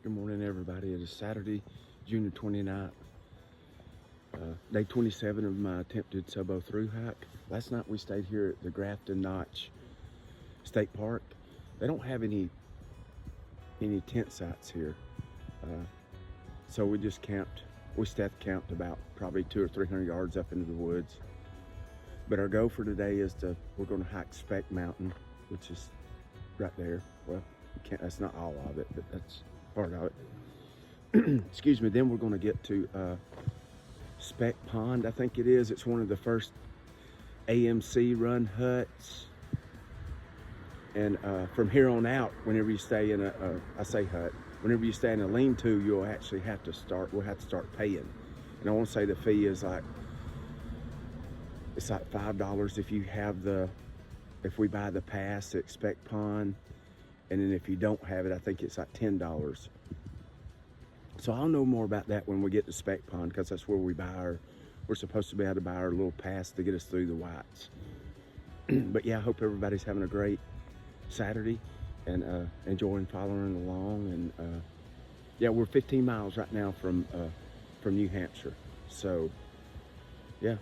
Good morning, everybody. It is Saturday, June 29th, day 27 of my attempted SOBO through hike. Last night we stayed here at the Grafton Notch State Park. They don't have any tent sites here, so we just camped. We staff camped about probably 200 or 300 yards up into the woods. But our goal for today is we're going to hike Speck Mountain, which is right there. Well, that's not all of it, but that's part of it. Excuse me. Then we're going to get to Speck Pond, I think it is. It's one of the first AMC run huts. And from here on out, whenever you stay in whenever you stay in a lean-to, we'll have to start paying. And I want to say the fee is it's like $5 if we buy the pass at Speck Pond. And then if you don't have it, I think it's like $10. So I'll know more about that when we get to Speck Pond, because that's where we're supposed to be able to buy our little pass to get us through the whites. But yeah, I hope everybody's having a great Saturday and enjoying following along. And yeah, we're 15 miles right now from New Hampshire. So yeah,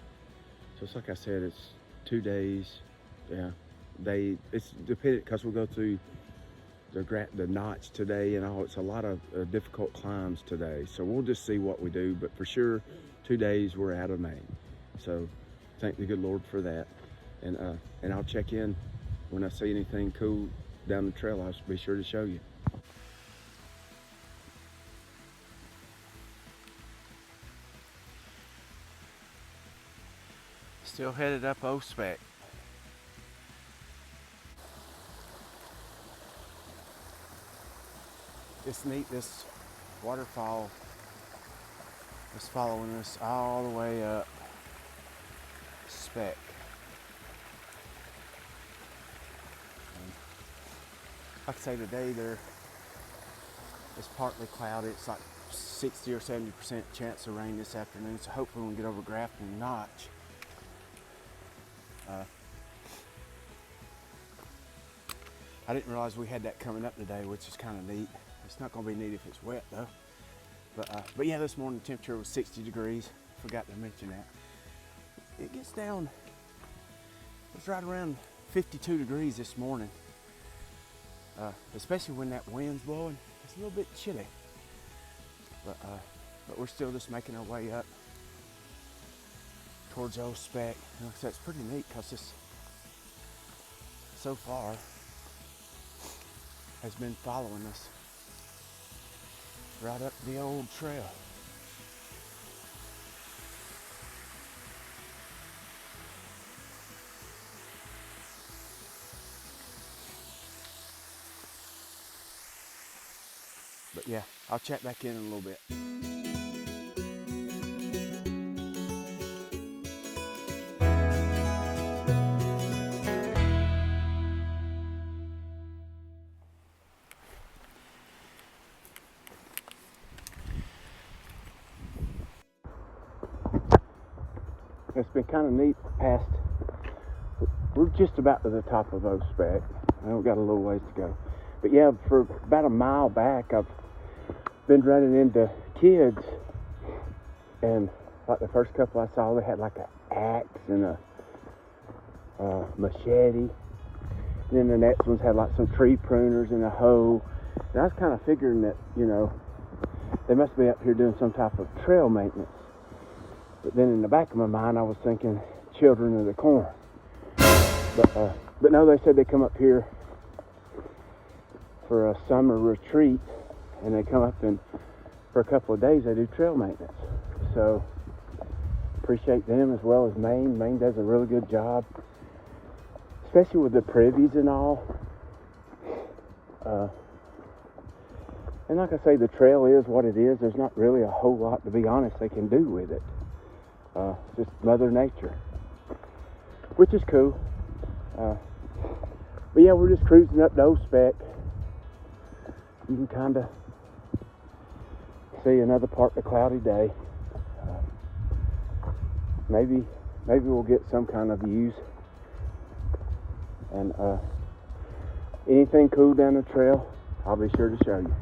just like I said, it's 2 days. Yeah, it's dependent, because we'll go through the notch today and all. It's a lot of difficult climbs today, so we'll just see what we do. But for sure, 2 days we're out of Maine. So thank the good Lord for that. And I'll check in when I see anything cool down the trail. I'll be sure to show you. Still headed up Speck. It's neat, this waterfall is following us all the way up Speck. Like I say, today it's partly cloudy. It's like 60 or 70% chance of rain this afternoon, so hopefully we'll get over Grafton Notch. I didn't realize we had that coming up today, which is kind of neat. It's not going to be neat if it's wet though. But yeah, this morning the temperature was 60 degrees. Forgot to mention that. It gets down, it's right around 52 degrees this morning. Especially when that wind's blowing, it's a little bit chilly. But we're still just making our way up towards Old Speck. And like I said, it's pretty neat, because this so far has been following us right up the old trail. But yeah, I'll check back in a little bit. It's been kind of neat we're just about to the top of those Speck. I've got a little ways to go. But yeah, for about a mile back, I've been running into kids, and like the first couple I saw, they had like an axe and a machete. And then the next ones had like some tree pruners and a hoe. And I was kind of figuring that, they must be up here doing some type of trail maintenance. But then in the back of my mind, I was thinking children of the corn. But no, they said they come up here for a summer retreat, and they come up and for a couple of days they do trail maintenance. So appreciate them as well as Maine. Maine does a really good job, especially with the privies and all. And like I say, the trail is what it is. There's not really a whole lot, to be honest, they can do with it. Just Mother Nature, which is cool. But yeah, we're just cruising up to Old Speck. You can kind of see another part of the cloudy day. Maybe we'll get some kind of views. And anything cool down the trail, I'll be sure to show you.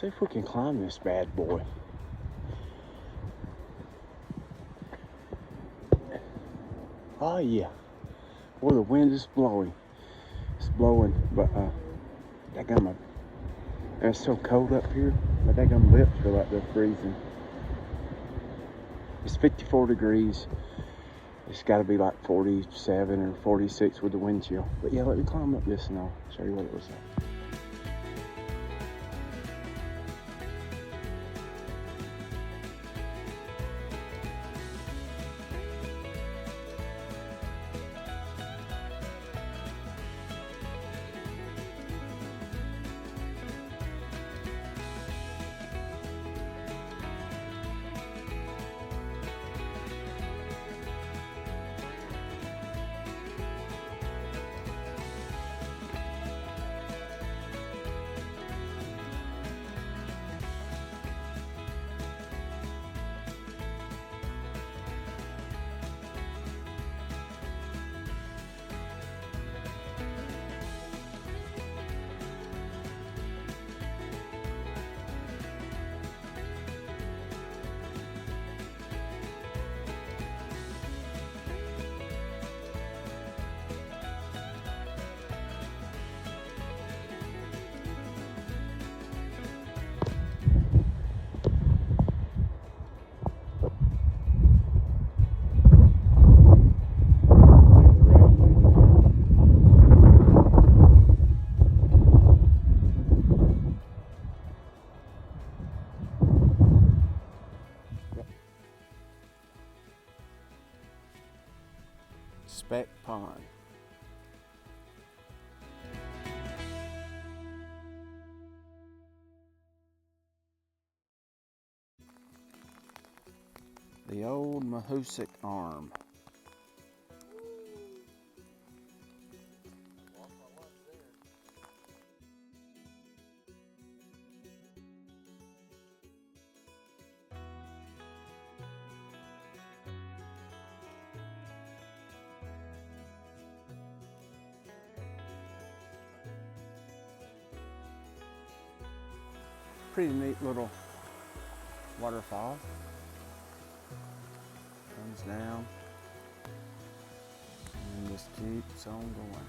See if we can climb this bad boy. Oh yeah. Boy, the wind is blowing. It's blowing, but it's so cold up here. My daggum lips feel like they're freezing. It's 54 degrees. It's got to be like 47 or 46 with the wind chill. But yeah, let me climb up this and I'll show you what it was like. Speck Pond. The old Mahoosic Arm. Pretty neat little waterfall. Comes down and just keeps on going.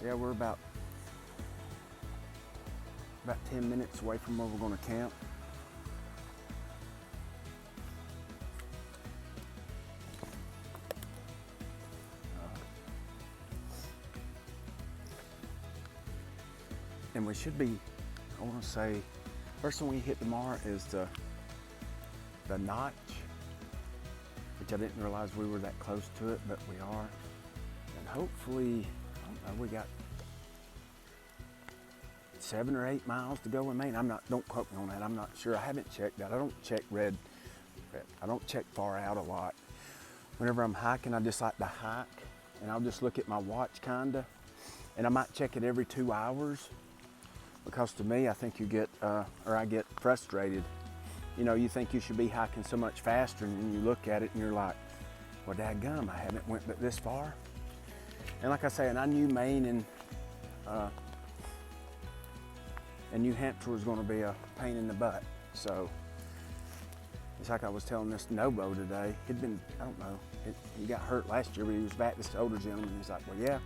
Yeah, we're about 10 minutes away from where we're going to camp. And we should be, I want to say, first one we hit tomorrow is the notch, which I didn't realize we were that close to it, but we are. And hopefully, I don't know, we got 7 or 8 miles to go in Maine. Don't quote me on that, I'm not sure. I haven't checked that. I don't check I don't check far out a lot. Whenever I'm hiking, I just like to hike, and I'll just look at my watch kinda, and I might check it every 2 hours. Because to me, I think I get frustrated. You know, you think you should be hiking so much faster, and then you look at it and you're like, well, dadgum, I haven't went but this far. And like I say, and I knew Maine and New Hampshire was gonna be a pain in the butt. So, it's like I was telling this SOBO today. He'd been, I don't know, he got hurt last year, but he was back, this older gentleman. He's like, well, yeah.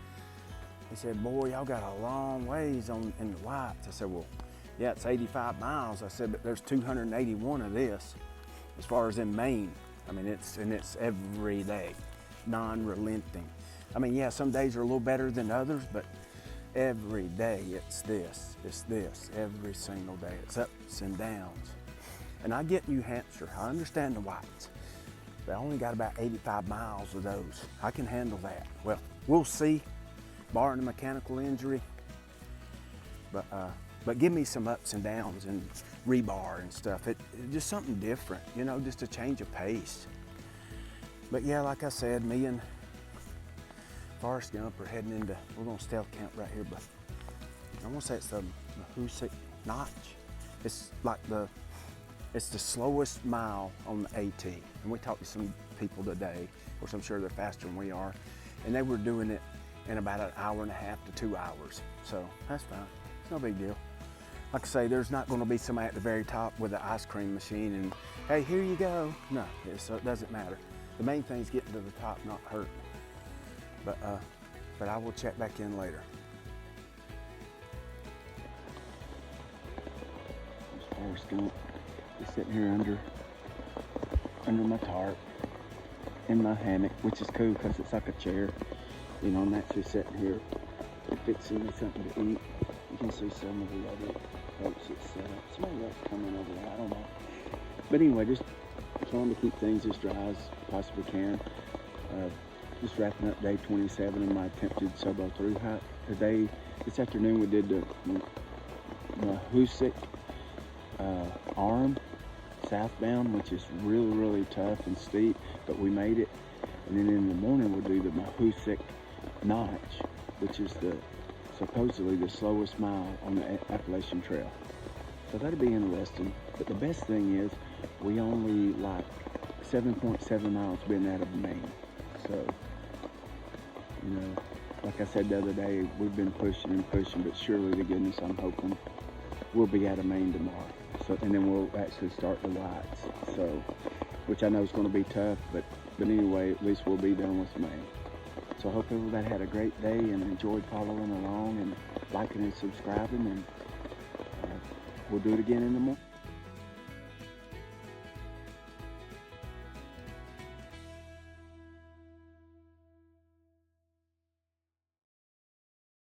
He said, boy, y'all got a long ways in the whites. I said, well, yeah, it's 85 miles. I said, but there's 281 of this as far as in Maine. I mean, it's every day, non-relenting. I mean, yeah, some days are a little better than others, but every day it's this, every single day. It's ups and downs. And I get New Hampshire, I understand the whites. But I only got about 85 miles of those. I can handle that. Well, we'll see. Barring a mechanical injury, but give me some ups and downs and rebar and stuff. It just something different, you know, just a change of pace. But yeah, like I said, me and Forrest Gump are heading into, we're gonna stealth camp right here, but I want to say it's the Mahoosic Notch. It's like it's the slowest mile on the AT. And we talked to some people today, of course I'm sure they're faster than we are, and they were doing it in about an hour and a half to 2 hours. So that's fine. It's no big deal. Like I say, there's not going to be somebody at the very top with an ice cream machine and, hey, here you go. No, so it doesn't matter. The main thing is getting to the top, not hurting. But I will check back in later. This forest skunk is sitting here under my tarp in my hammock, which is cool because it's like a chair, you know, and that's just sitting here fixing me something to eat. You can see some of the other folks that's set up. Somebody else coming over there, I don't know. But anyway, just trying to keep things as dry as possibly can. Just wrapping up day 27 of my attempted SOBO through hike. Today, this afternoon, we did the Mahoosuc arm southbound, which is really, really tough and steep, but we made it. And then in the morning, we'll do the Mahoosuc notch, which is supposedly the slowest mile on the Appalachian Trail. So that'll be interesting. But the best thing is, we only like 7.7 miles been out of Maine. So, you know, like I said the other day, we've been pushing and pushing, but surely to goodness, I'm hoping we'll be out of Maine tomorrow. So, and then we'll actually start the lights. So, which I know is going to be tough, but anyway, at least we'll be done with Maine. So I hope everybody had a great day and enjoyed following along and liking and subscribing, and we'll do it again in the morning.